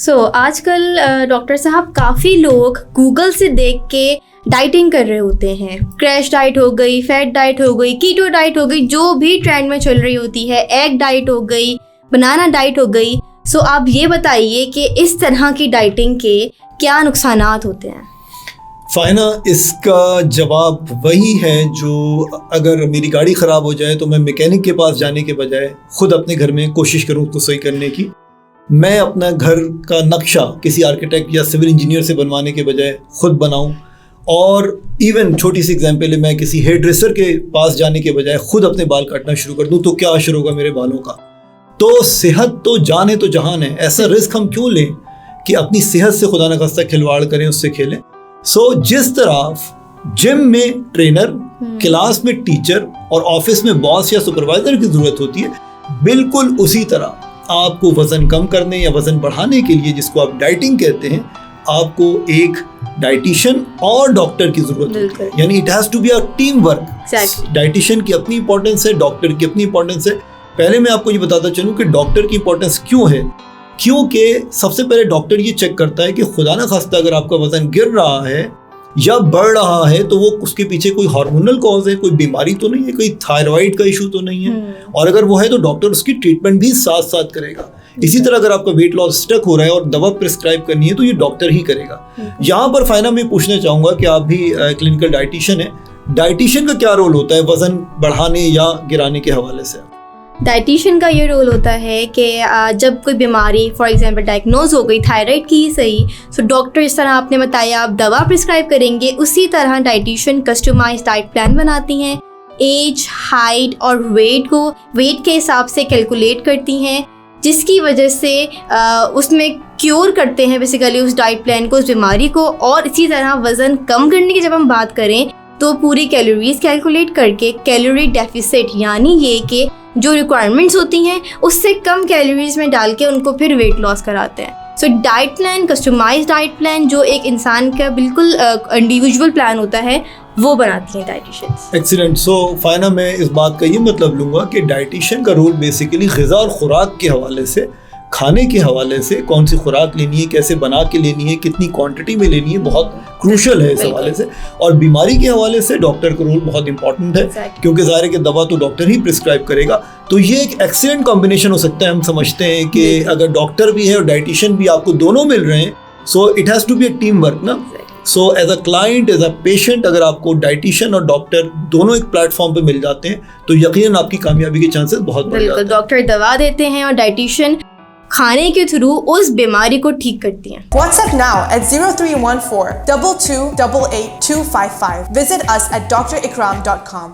आजकल डॉक्टर साहब काफ़ी लोग गूगल से देख के डाइटिंग कर रहे होते हैं। क्रैश डाइट हो गई, फैट डाइट हो गई, कीटो डाइट हो गई, जो भी ट्रेंड में चल रही होती है, एग डाइट हो गई, बनाना डाइट हो गई। आप ये बताइए कि इस तरह की डाइटिंग के क्या नुकसानात होते हैं? फाइना, इसका जवाब वही है जो अगर मेरी गाड़ी ख़राब हो जाए तो मैं मैकेनिक के पास जाने के बजाय खुद अपने घर में कोशिश करूँ उसको सही करने की। मैं अपना घर का नक्शा किसी आर्किटेक्ट या सिविल इंजीनियर से बनवाने के बजाय खुद बनाऊं। और इवन छोटी सी एग्जांपल है, मैं किसी हेयर ड्रेसर के पास जाने के बजाय खुद अपने बाल काटना शुरू कर दूं, तो क्या असर होगा मेरे बालों का? तो सेहत तो जान है तो जहान है। ऐसा रिस्क हम क्यों लें कि अपनी सेहत से खुदा न खास्ता खिलवाड़ करें, उससे खेलें। जिस तरह जिम में ट्रेनर, क्लास में टीचर और ऑफिस में बॉस या सुपरवाइजर की ज़रूरत होती है, बिल्कुल उसी तरह आपको वज़न कम करने या वज़न बढ़ाने के लिए, जिसको आप डाइटिंग कहते हैं, आपको एक डाइटिशियन और डॉक्टर की ज़रूरत होती है। यानी it has to be a team work. Dietitian की अपनी इंपॉर्टेंस है, डॉक्टर की अपनी इंपॉर्टेंस है। पहले मैं आपको ये बताता चलूँ कि डॉक्टर की इंपॉर्टेंस क्यों है। क्योंकि सबसे पहले डॉक्टर ये चेक करता है कि खुदा न खास्ता अगर आपका वज़न गिर रहा है या बढ़ रहा है तो वो उसके पीछे कोई हार्मोनल कॉज है, कोई बीमारी तो नहीं है, कोई थायराइड का इशू तो नहीं है। और अगर वो है तो डॉक्टर उसकी ट्रीटमेंट भी साथ साथ करेगा। इसी तरह अगर आपका वेट लॉस स्टक हो रहा है और दवा प्रिस्क्राइब करनी है तो ये डॉक्टर ही करेगा। यहाँ पर फाइना मैं पूछना चाहूँगा कि आप भी क्लिनिकल डाइटिशियन है, डाइटिशियन का क्या रोल होता है वज़न बढ़ाने या गिराने के हवाले से? डाइटिशियन का ये रोल होता है कि जब कोई बीमारी फॉर एग्जांपल डायग्नोज हो गई, थायराइड की ही सही, डॉक्टर इस तरह आपने बताया आप दवा प्रिस्क्राइब करेंगे, उसी तरह डाइटिशियन कस्टमाइज डाइट प्लान बनाती हैं। एज, हाइट और वेट के हिसाब से कैलकुलेट करती हैं, जिसकी वजह से उसमें क्योर करते हैं बेसिकली उस डाइट प्लान को, उस बीमारी को। और इसी तरह वज़न कम करने की जब हम बात करें तो पूरी कैलोरीज कैलकुलेट करके कैलोरी डेफिसिट, यानी ये कि जो रिक्वायरमेंट्स होती हैं उससे कम कैलोरीज में डाल के उनको फिर वेट लॉस कराते हैं। Diet plan, customised diet plan, जो एक इंसान का बिल्कुल इंडिविजुअल प्लान होता है, वो बनाती हैं डाइटिशियंस। एक्सीलेंट। फाइना मैं इस बात का ये मतलब लूँगा कि डाइटिशियन का रोल बेसिकली ग़िज़ा और ख़ुराक के हवाले से, खाने के हवाले से, कौन सी खुराक लेनी है, कैसे बना के लेनी है, कितनी क्वांटिटी में लेनी है, बहुत क्रूशल है इस हवाले से। और बीमारी के हवाले से डॉक्टर का रोल बहुत इंपॉर्टेंट है, क्योंकि ज़ाहिर है कि दवा तो डॉक्टर ही प्रिस्क्राइब करेगा। तो ये एक एक्सीलेंट कॉम्बिनेशन हो सकता है। हम समझते हैं कि अगर डॉक्टर भी है और डाइटिशियन भी, आपको दोनों मिल रहे हैं, it has to be a team work ना। As a client, as a patient, अगर आपको डाइटिशियन और डॉक्टर दोनों एक प्लेटफॉर्म पे मिल जाते हैं तो यकीनन आपकी कामयाबी के चांसेस बहुत बढ़ जाते हैं। डॉक्टर दवा देते हैं और डाइटिशियन खाने के थ्रू उस बीमारी को ठीक करती हैं। WhatsApp now at 0314 22 88 255. Visit us at drakram.com.